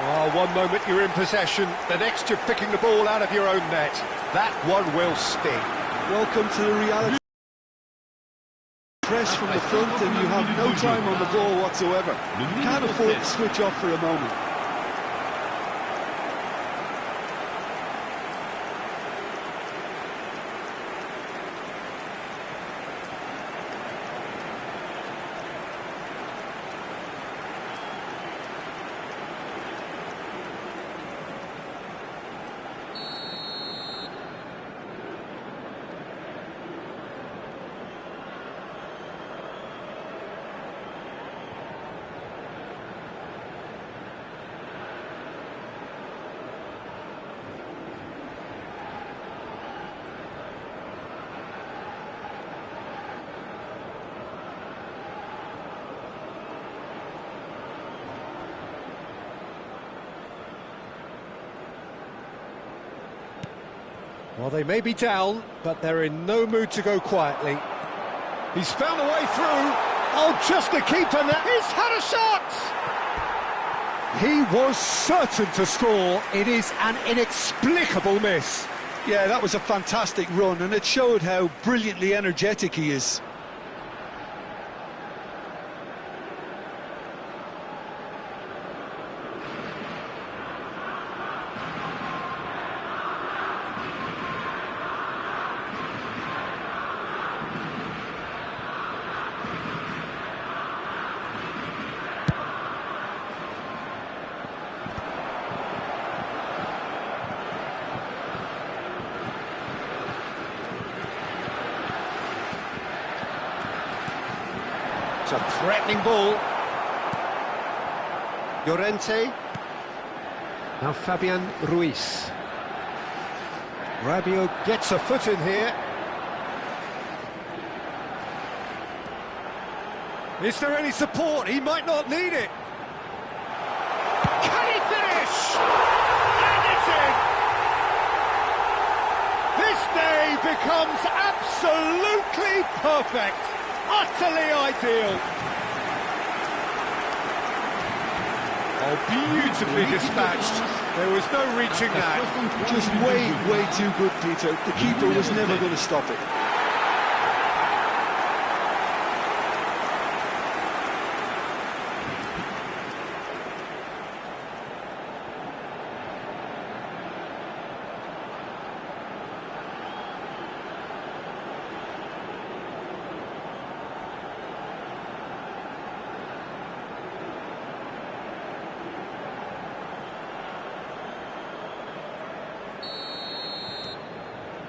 Oh, one moment you're in possession, the next you're picking the ball out of your own net. That one will sting. Welcome to the reality. Press from the front and you have no time on the ball whatsoever. You can't afford to switch off for a moment. Well, they may be down, but they're in no mood to go quietly. He's found a way through. Oh, just the keeper now. He's had a shot! He was certain to score. It is an inexplicable miss. Yeah, that was a fantastic run, and it showed how brilliantly energetic he is. It's a threatening ball. Llorente. Now Fabian Ruiz. Rabiot gets a foot in here. Is there any support? He might not need it. Can he finish? And it's in! This day becomes absolutely perfect. Utterly ideal. Oh, beautifully dispatched. There was no reaching that. Just way too good, Peter. The keeper was never going to stop it.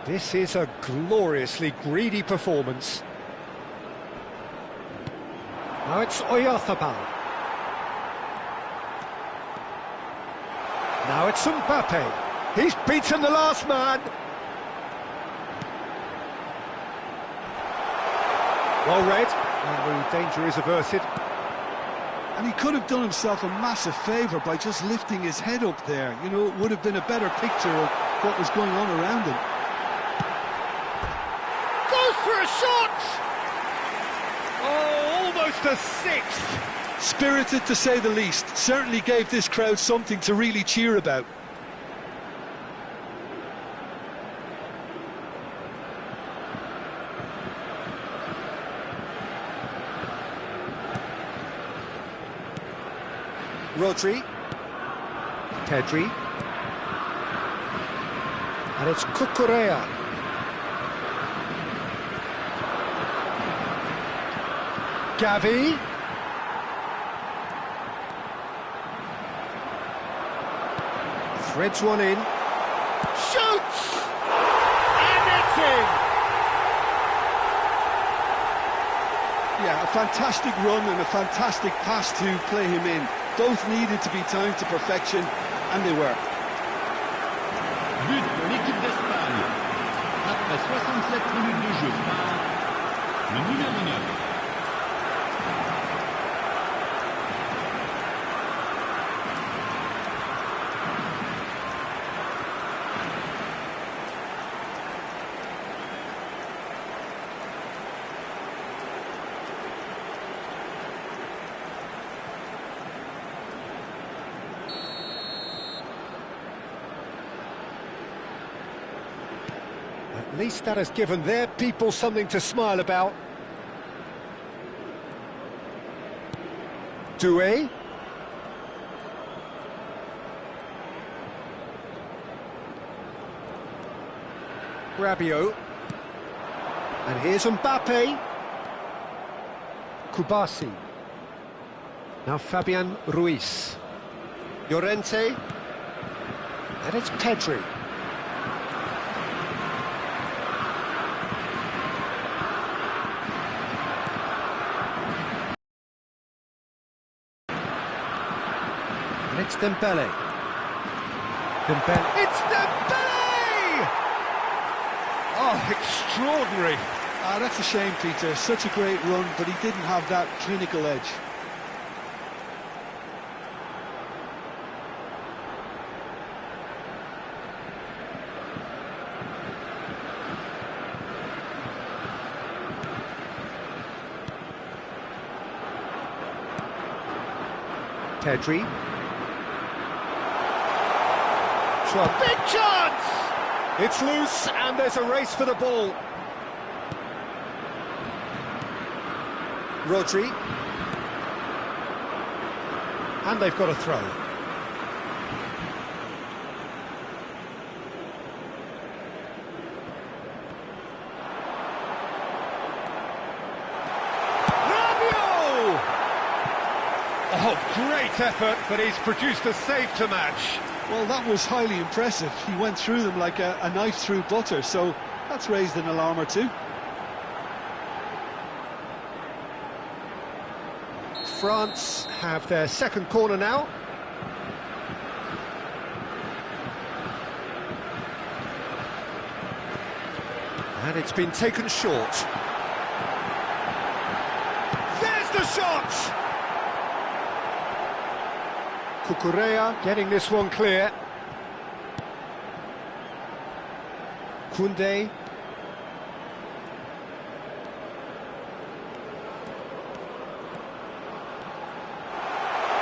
This is a gloriously greedy performance. Now it's Oyarzabal. Now it's Mbappe. He's beaten the last man. Well read, and the danger is averted. And he could have done himself a massive favour by just lifting his head up there. You know, it would have been a better picture of what was going on around him. For a shot! Oh, almost a sixth! Spirited to say the least. Certainly gave this crowd something to really cheer about. Rodri. Pedri. And it's Cucurella. Gavi. Threads one in. Shoots! And it's in! Yeah, a fantastic run and a fantastic pass to play him in. Both needed to be timed to perfection, and they were. But de l'équipe d'Espagne. Après 67 minutes de jeu par le numéro 9. At least that has given their people something to smile about. Doué. Rabiot. And here's Mbappe. Kubasi. Now Fabian Ruiz. Llorente. And it's Pedri. And it's Dembele. Dembele. It's Dembele! Oh, extraordinary. Ah, that's a shame, Peter. Such a great run, but he didn't have that clinical edge. Pedri. Big chance! It's loose and there's a race for the ball. Rodri. And they've got a throw. Oh, great effort, but he's produced a save to match. Well, that was highly impressive. He went through them like a knife through butter, so that's raised an alarm or two. France have their second corner now. And it's been taken short. There's the shot! Cucurella getting this one clear. Koundé.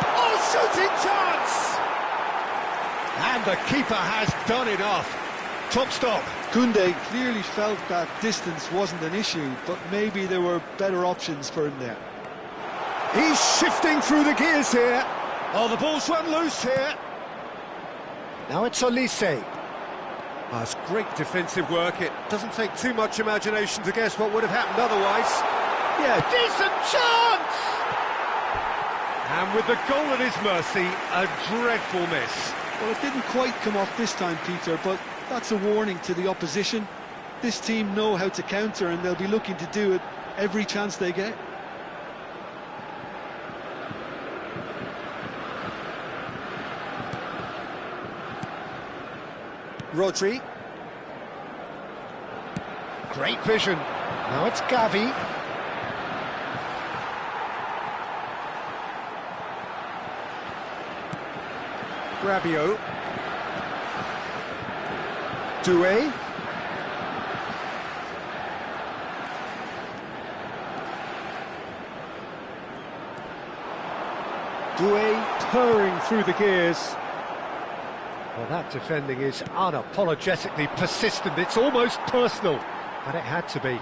Oh, shooting chance! And the keeper has done enough. Top stop. Koundé clearly felt that distance wasn't an issue, but maybe there were better options for him there. He's shifting through the gears here. Oh, the ball's run loose here. Now it's Olise. Oh, it's great defensive work. It doesn't take too much imagination to guess what would have happened otherwise. Yeah, decent chance! And with the goal at his mercy, a dreadful miss. Well, it didn't quite come off this time, Peter, but that's a warning to the opposition. This team know how to counter, and they'll be looking to do it every chance they get. Rodri. Great vision. Now it's Gavi. Rabiot. Doué. Doué purring through the gears. Well, that defending is unapologetically persistent. It's almost personal, and it had to be.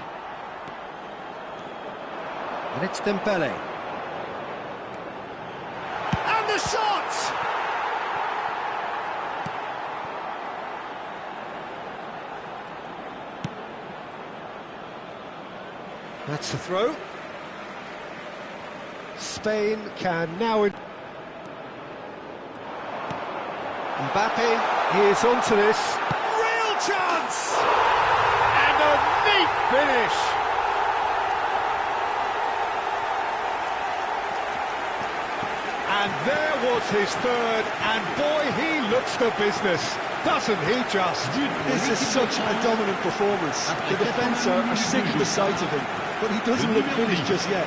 And it's Dembele. And the shot! That's the throw. Spain can now... Mbappe, he is onto this. Real chance! And a neat finish! And there was his third, and boy, he looks the business, doesn't he just? This is such a dominant performance. The defence are sick of the sight of him, but he doesn't look finished just yet.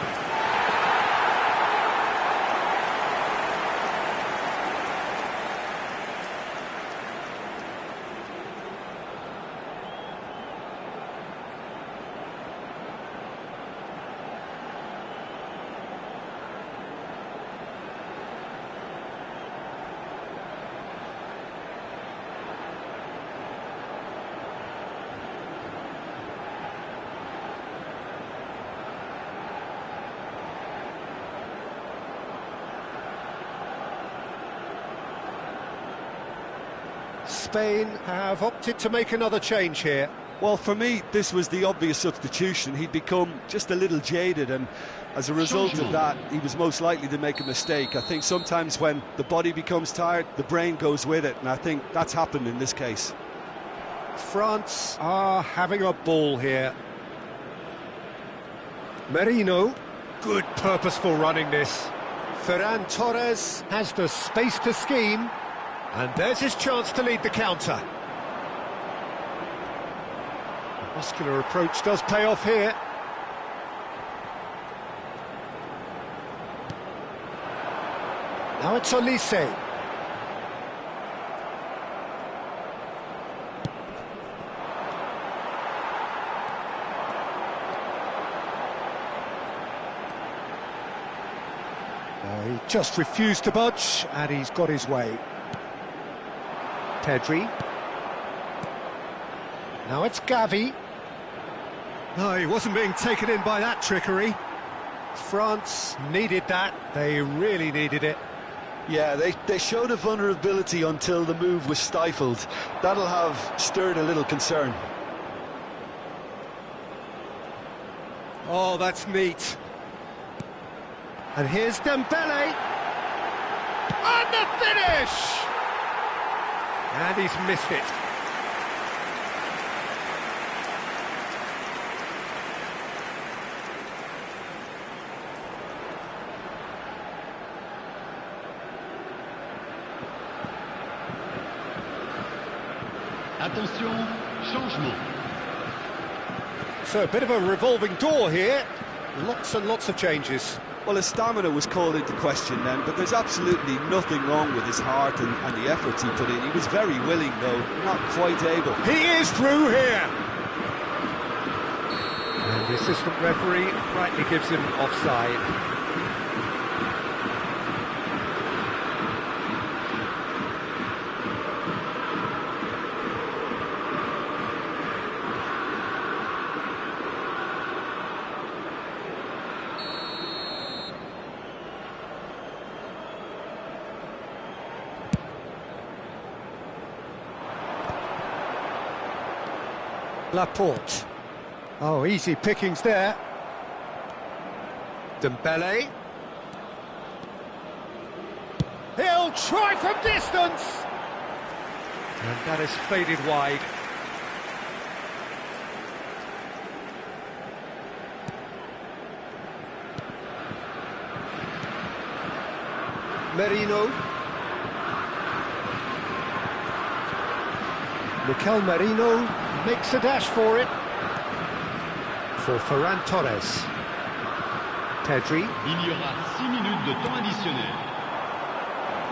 Spain have opted to make another change here. Well, for me, this was the obvious substitution. He'd become just a little jaded, and as a result of that, he was most likely to make a mistake. I think sometimes when the body becomes tired, the brain goes with it, and I think that's happened in this case. France are having a ball here. Merino, good purposeful running this. Ferran Torres has the space to scheme, and there's his chance to lead the counter. Muscular approach does pay off here. Now it's Olise. He just refused to budge, and he's got his way. Pedri. Now it's Gavi. No, he wasn't being taken in by that trickery. France needed that. They really needed it. Yeah, they showed a vulnerability until the move was stifled. That'll have stirred a little concern. Oh, that's neat. And here's Dembele. And the finish! And he's missed it. Attention, changement. So a bit of a revolving door here. Lots and lots of changes. Well, his stamina was called into question then, but there's absolutely nothing wrong with his heart and the efforts he put in. He was very willing, though, not quite able. He is through here! And the assistant referee rightly gives him offside. Laporte. Oh, easy pickings there. Dembele. He'll try from distance! And that has faded wide. Merino. Mikel Merino makes a dash for it. For Ferran Torres. Pedri. Il y aura 6 minutes de temps additionnel.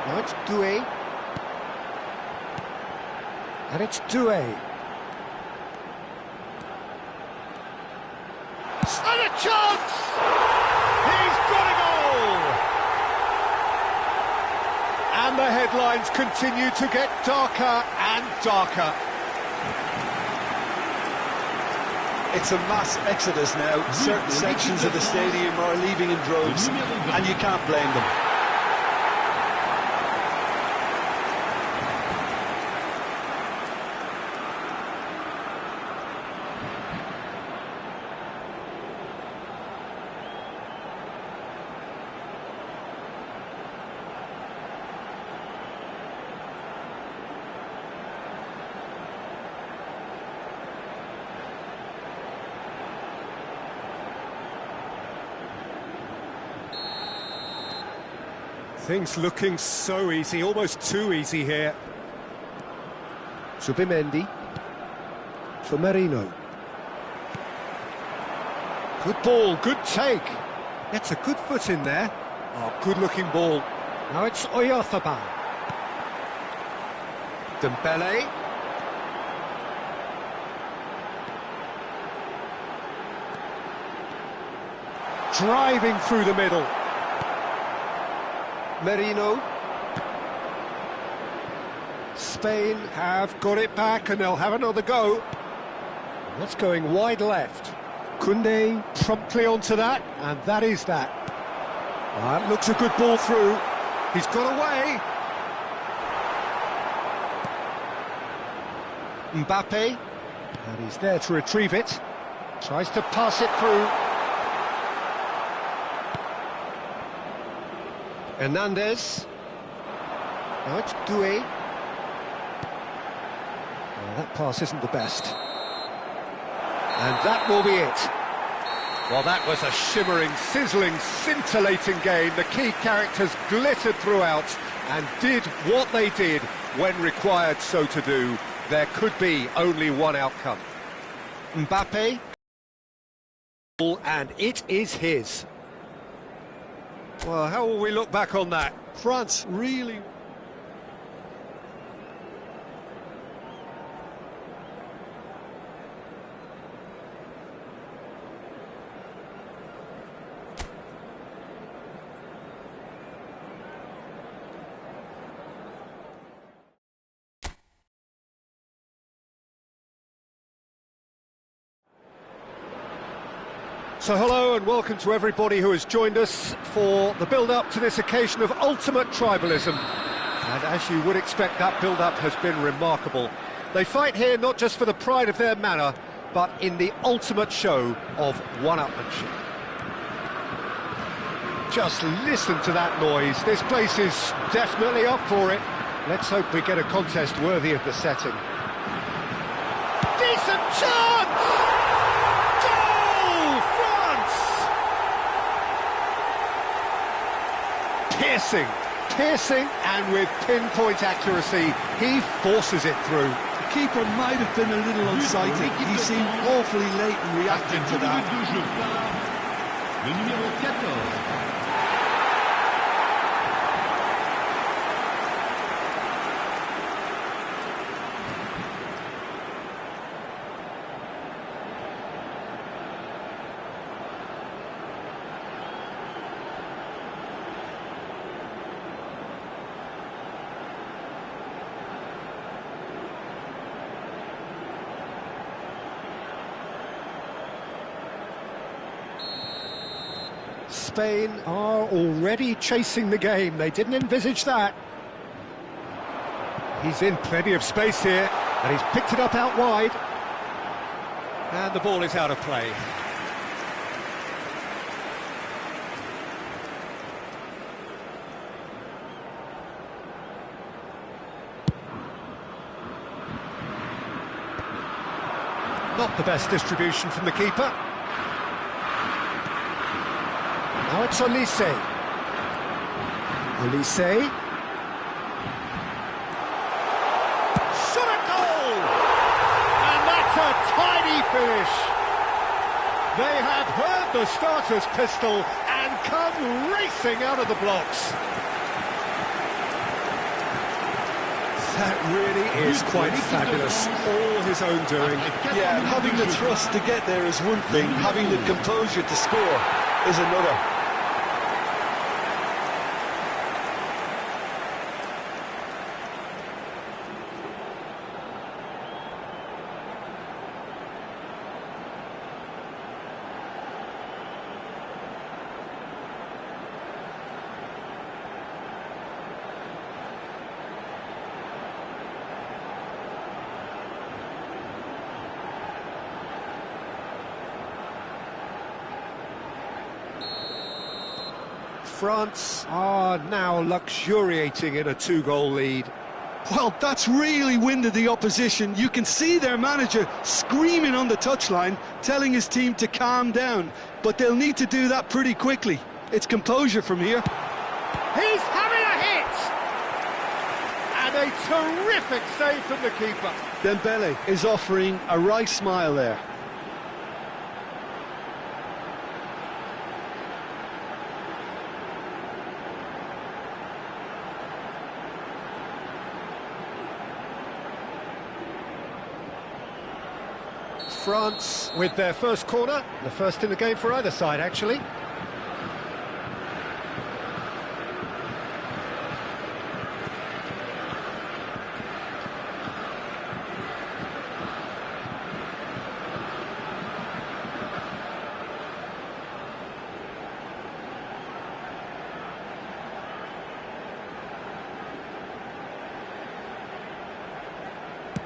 Now it's Doué. And it's Doué. And a chance! He's got a goal! And the headlines continue to get darker and darker. It's a mass exodus now. Certain sections of the stadium are leaving in droves, and you can't blame them. Things looking so easy, almost too easy here. Zubimendi for Merino. Good ball, good take. Gets a good foot in there. Oh, good-looking ball. Now it's Oyarzabal. Dembele. Driving through the middle. Merino. Spain have got it back and they'll have another go. That's going wide left. Koundé promptly onto that, and that is that. That looks a good ball through. He's got away. Mbappe, and he's there to retrieve it. Tries to pass it through. Hernandez. Now it's Doué. Well, that pass isn't the best. And that will be it. Well, that was a shimmering, sizzling, scintillating game. The key characters glittered throughout and did what they did when required so to do. There could be only one outcome. Mbappe. And it is his. Well, how will we look back on that? France really... So hello and welcome to everybody who has joined us for the build-up to this occasion of ultimate tribalism. And as you would expect, that build-up has been remarkable. They fight here not just for the pride of their manor, but in the ultimate show of one-upmanship. Just listen to that noise. This place is definitely up for it. Let's hope we get a contest worthy of the setting. Decent chance! Piercing, and with pinpoint accuracy, he forces it through. The keeper might have been a little unsighted. He seemed awfully late in reacting to that. Le numéro 14. Spain are already chasing the game. They didn't envisage that. He's in plenty of space here, and he's picked it up out wide. And the ball is out of play. Not the best distribution from the keeper. Now it's Olise. Shot at goal! And that's a tidy finish. They have heard the starter's pistol and come racing out of the blocks. That really is quite fabulous. All his own doing. Yeah, and having the thrust to get there is one thing. Having the composure to score is another. France are now luxuriating in a two-goal lead. Well, that's really winded the opposition. You can see their manager screaming on the touchline, telling his team to calm down. But they'll need to do that pretty quickly. It's composure from here. He's having a hit! And a terrific save from the keeper. Dembele is offering a wry smile there. France with their first corner, the first in the game for either side, actually.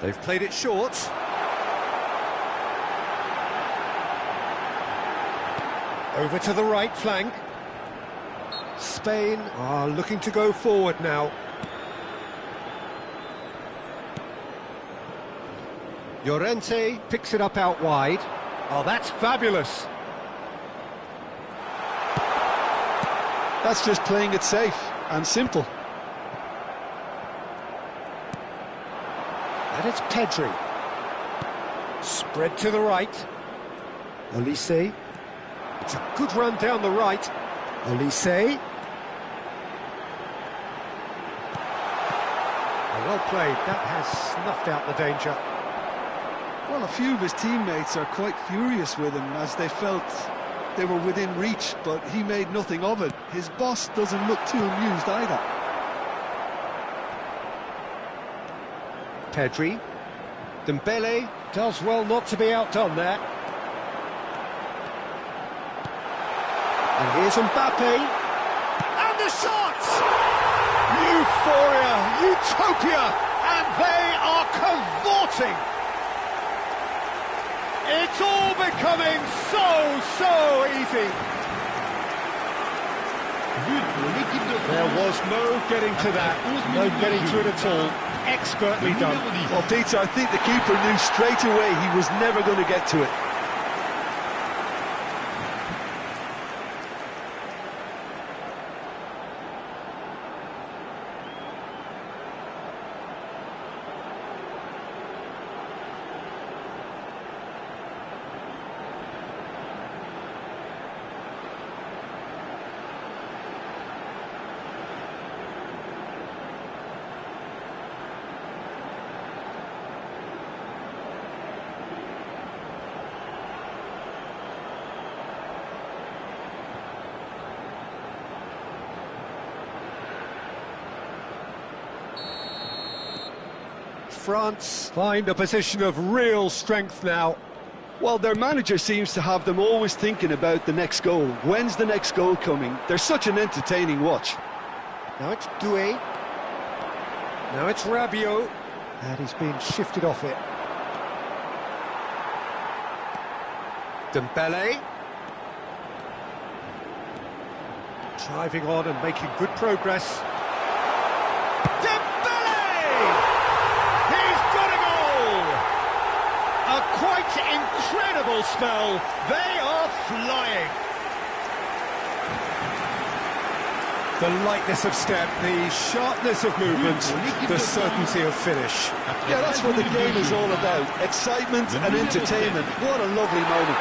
They've played it short. Over to the right flank. Spain are looking to go forward now. Llorente picks it up out wide. Oh, that's fabulous. That's just playing it safe and simple. And it's Pedri. Spread to the right. Olise. It's a good run down the right. Olise. Well played. That has snuffed out the danger. Well, a few of his teammates are quite furious with him as they felt they were within reach, but he made nothing of it. His boss doesn't look too amused either. Pedri. Dembele does well not to be outdone there. And here's Mbappe. And the shots! Euphoria, utopia, and they are cavorting. It's all becoming so easy. There was no getting to that, no getting to it at all. Expertly done. Well, Peter, I think the keeper knew straight away he was never going to get to it. France find a position of real strength now. Well, their manager seems to have them always thinking about the next goal. When's the next goal coming? They're such an entertaining watch. Now it's Doué. Now it's Rabiot. And he's been shifted off it. Dembele. Driving on and making good progress. Quite incredible spell. They are flying. The lightness of step, the sharpness of movement, the certainty of finish. Yeah, that's what the game is all about. Excitement and entertainment. What a lovely moment.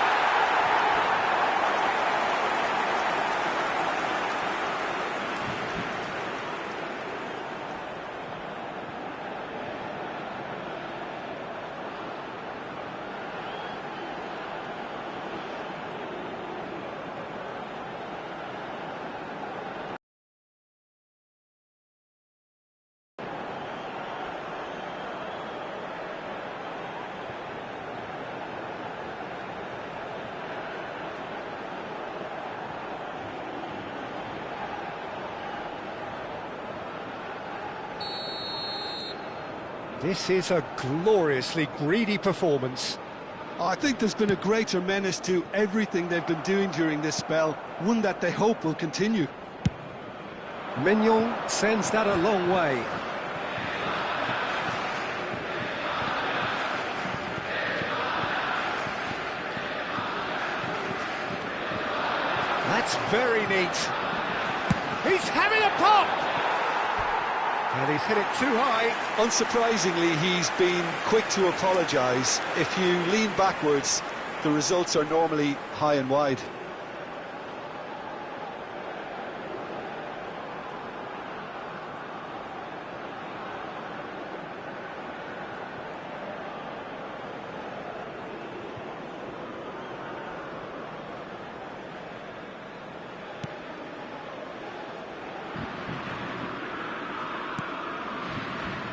This is a gloriously greedy performance. I think there's been a greater menace to everything they've been doing during this spell, one that they hope will continue. Mignon sends that a long way. That's very neat. He's having a pop! And he's hit it too high. Unsurprisingly, he's been quick to apologise. If you lean backwards, the results are normally high and wide.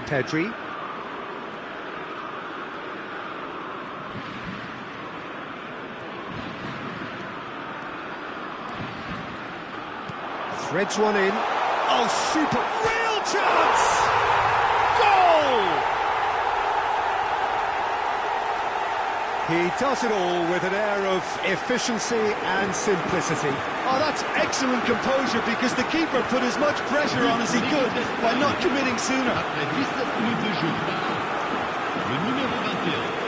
Pedri. Threads one in. Oh, super! Real chance! Goal! He does it all with an air of efficiency and simplicity. Oh, that's excellent composure, because the keeper put as much pressure on as he could by not committing sooner. Après 17 minutes de jeu, le numéro 21.